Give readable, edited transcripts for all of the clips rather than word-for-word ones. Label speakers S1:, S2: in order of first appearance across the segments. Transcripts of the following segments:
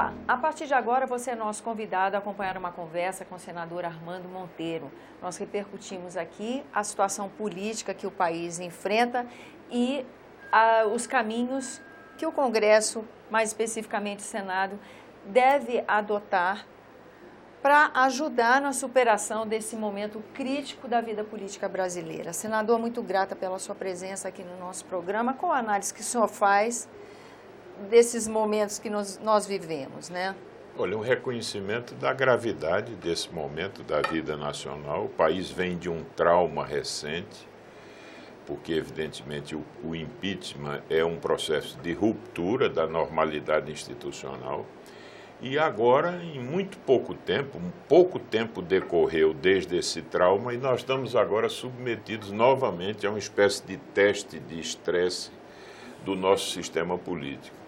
S1: Olá, a partir de agora você é nosso convidado a acompanhar uma conversa com o senador Armando Monteiro. Nós repercutimos aqui a situação política que o país enfrenta e os caminhos que o Congresso, mais especificamente o Senado, deve adotar para ajudar na superação desse momento crítico da vida política brasileira. Senador, muito grata pela sua presença aqui no nosso programa. Qual a análise que o senhor faz desses momentos que nós vivemos, né?
S2: Olha, um reconhecimento da gravidade desse momento da vida nacional. O país vem de um trauma recente, porque, evidentemente, o impeachment é um processo de ruptura da normalidade institucional. E agora, em muito pouco tempo decorreu desde esse trauma e nós estamos agora submetidos novamente a uma espécie de teste de estresse do nosso sistema político.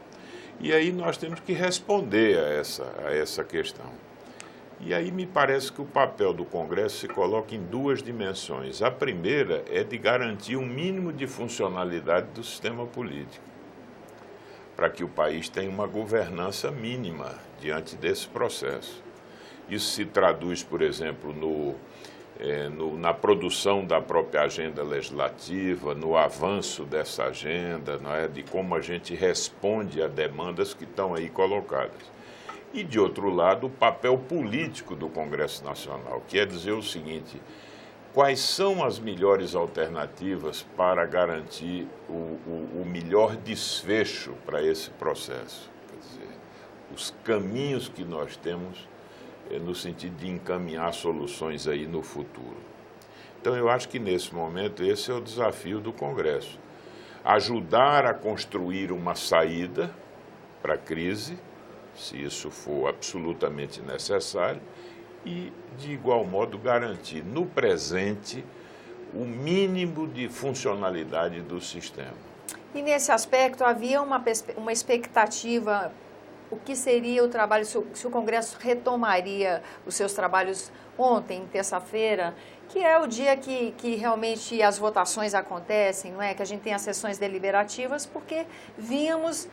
S2: E aí nós temos que responder a essa questão. E aí me parece que o papel do Congresso se coloca em duas dimensões. A primeira é de garantir um mínimo de funcionalidade do sistema político, para que o país tenha uma governança mínima diante desse processo. Isso se traduz, por exemplo, na produção da própria agenda legislativa, no avanço dessa agenda, não é? De como a gente responde a demandas que estão aí colocadas. E, de outro lado, o papel político do Congresso Nacional, que é dizer o seguinte: quais são as melhores alternativas para garantir o melhor desfecho para esse processo? Quer dizer, os caminhos que nós temos no sentido de encaminhar soluções aí no futuro. Então, eu acho que, nesse momento, esse é o desafio do Congresso. Ajudar a construir uma saída para a crise, se isso for absolutamente necessário, e, de igual modo, garantir no presente o mínimo de funcionalidade do sistema.
S1: E, nesse aspecto, havia uma expectativa. O que seria o trabalho, se o Congresso retomaria os seus trabalhos ontem, terça-feira, que é o dia que realmente as votações acontecem, não é? Que a gente tem as sessões deliberativas, porque vínhamos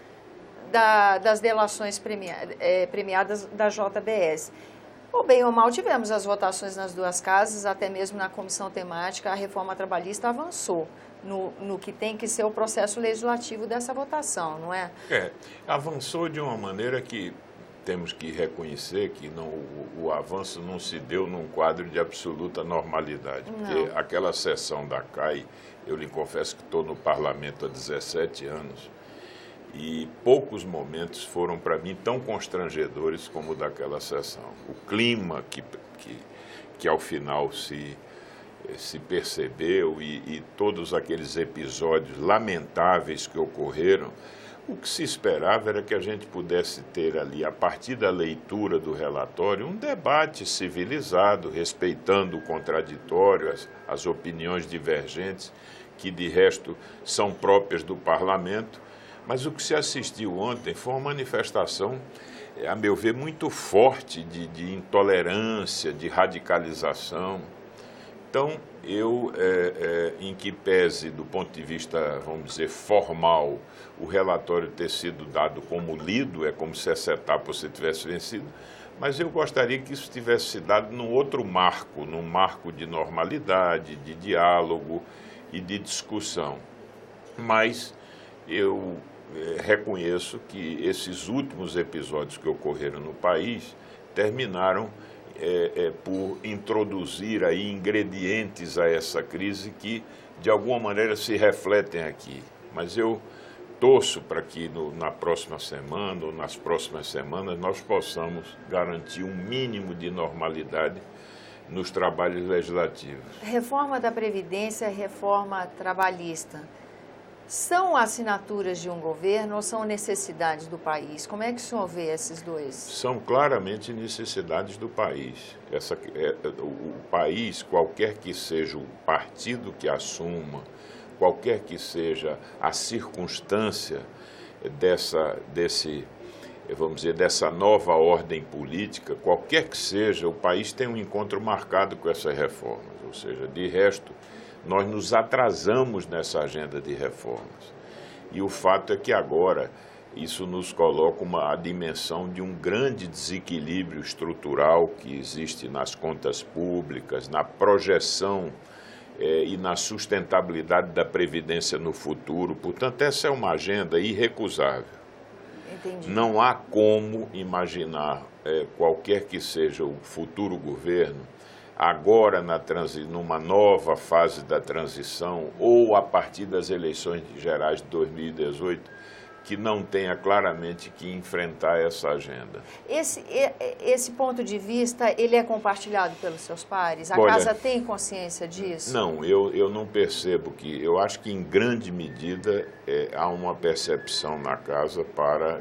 S1: das delações premiadas da JBS. Ou bem ou mal, tivemos as votações nas duas casas, até mesmo na comissão temática, a reforma trabalhista avançou no que tem que ser o processo legislativo dessa votação, não é?
S2: Avançou de uma maneira que temos que reconhecer que o avanço não se deu num quadro de absoluta normalidade.
S1: Não.
S2: Porque aquela sessão da CAI, eu lhe confesso que estou no parlamento há 17 anos, e poucos momentos foram para mim tão constrangedores como o daquela sessão. O clima que ao final se percebeu e todos aqueles episódios lamentáveis que ocorreram, o que se esperava era que a gente pudesse ter ali, a partir da leitura do relatório, um debate civilizado, respeitando o contraditório, as opiniões divergentes, que de resto são próprias do parlamento. Mas o que se assistiu ontem foi uma manifestação, a meu ver, muito forte de intolerância, de radicalização. Então, eu, em que pese, do ponto de vista, vamos dizer, formal, o relatório ter sido dado como lido, é como se essa etapa você tivesse vencido, mas eu gostaria que isso tivesse sido dado num outro marco, num marco de normalidade, de diálogo e de discussão. Mas eu reconheço que esses últimos episódios que ocorreram no país terminaram por introduzir aí ingredientes a essa crise que, de alguma maneira, se refletem aqui. Mas eu torço para que na próxima semana ou nas próximas semanas nós possamos garantir um mínimo de normalidade nos trabalhos legislativos.
S1: Reforma da Previdência, reforma trabalhista. São assinaturas de um governo ou são necessidades do país? Como é que o senhor vê esses dois?
S2: São claramente necessidades do país. O país, qualquer que seja o partido que assuma, qualquer que seja a circunstância dessa nova ordem política, qualquer que seja, o país tem um encontro marcado com essas reformas. Ou seja, de resto, nós nos atrasamos nessa agenda de reformas. E o fato é que agora isso nos coloca a dimensão de um grande desequilíbrio estrutural que existe nas contas públicas, na projeção e na sustentabilidade da Previdência no futuro. Portanto, essa é uma agenda irrecusável.
S1: Entendi.
S2: Não há como imaginar qualquer que seja o futuro governo, agora numa nova fase da transição ou a partir das eleições gerais de 2018, que não tenha claramente que enfrentar essa agenda.
S1: Esse ponto de vista, ele é compartilhado pelos seus pares? A casa tem consciência disso?
S2: Não, eu não percebo eu acho que em grande medida há uma percepção na casa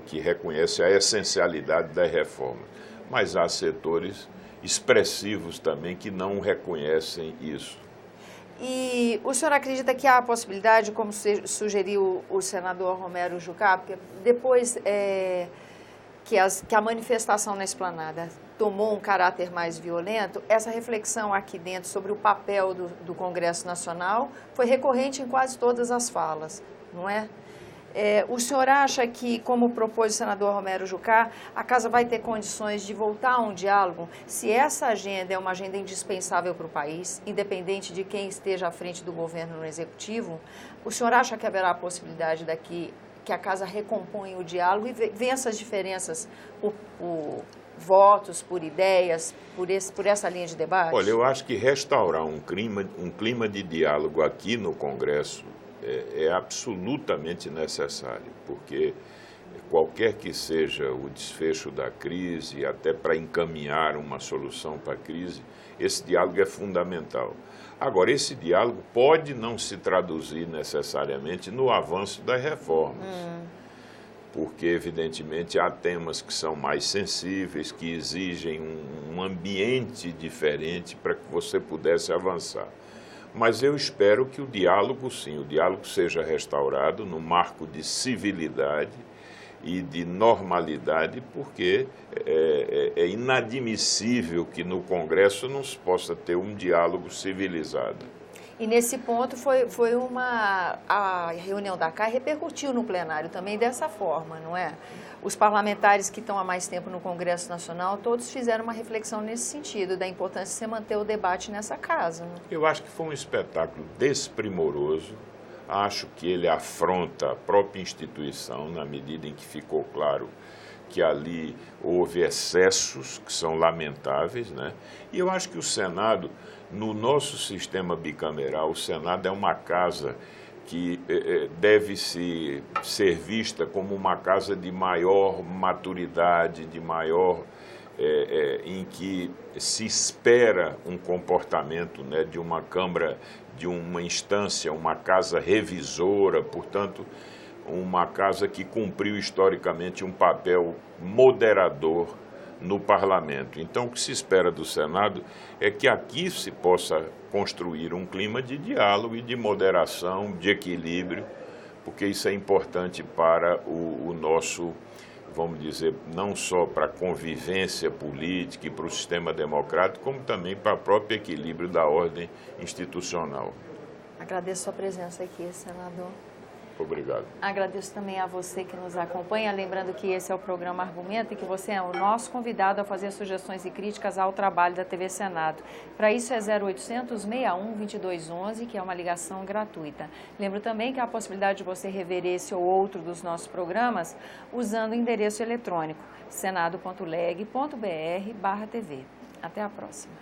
S2: que reconhece a essencialidade da reforma, mas há setores expressivos também que não reconhecem isso.
S1: E o senhor acredita que há a possibilidade, como sugeriu o senador Romero Jucá, porque depois que a manifestação na Esplanada tomou um caráter mais violento, essa reflexão aqui dentro sobre o papel do Congresso Nacional foi recorrente em quase todas as falas, não é? O senhor acha que, como propôs o senador Romero Jucá, a Casa vai ter condições de voltar a um diálogo se essa agenda é uma agenda indispensável para o país, independente de quem esteja à frente do governo no Executivo? O senhor acha que haverá a possibilidade daqui que a Casa recomponha o diálogo e vença as diferenças por votos, por ideias, por essa linha de debate?
S2: Olha, eu acho que restaurar um clima de diálogo aqui no Congresso é absolutamente necessário, porque qualquer que seja o desfecho da crise, até para encaminhar uma solução para a crise, esse diálogo é fundamental. Agora, esse diálogo pode não se traduzir necessariamente no avanço das reformas, porque, evidentemente, há temas que são mais sensíveis, que exigem um ambiente diferente para que você pudesse avançar. Mas eu espero que o diálogo seja restaurado no marco de civilidade e de normalidade, porque é inadmissível que no Congresso não se possa ter um diálogo civilizado.
S1: E nesse ponto a reunião da CAI repercutiu no plenário também dessa forma, não é? Os parlamentares que estão há mais tempo no Congresso Nacional, todos fizeram uma reflexão nesse sentido, da importância de você manter o debate nessa casa. Né?
S2: Eu acho que foi um espetáculo desprimoroso, acho que ele afronta a própria instituição, na medida em que ficou claro que ali houve excessos que são lamentáveis, né? E eu acho que o Senado, no nosso sistema bicameral, o Senado é uma casa que deve ser vista como uma casa de maior maturidade, em que se espera um comportamento, né, de uma Câmara, de uma instância, uma casa revisora, portanto, uma casa que cumpriu historicamente um papel moderador no Parlamento. Então, o que se espera do Senado é que aqui se possa construir um clima de diálogo e de moderação, de equilíbrio, porque isso é importante para o nosso, vamos dizer, não só para a convivência política e para o sistema democrático, como também para o próprio equilíbrio da ordem institucional.
S1: Agradeço a sua presença aqui, senador.
S2: Obrigado.
S1: Agradeço também a você que nos acompanha, lembrando que esse é o programa Argumento e que você é o nosso convidado a fazer sugestões e críticas ao trabalho da TV Senado. Para isso é 0800 61 2211, que é uma ligação gratuita. Lembro também que há a possibilidade de você rever esse ou outro dos nossos programas usando o endereço eletrônico senado.leg.br/TV. Até a próxima.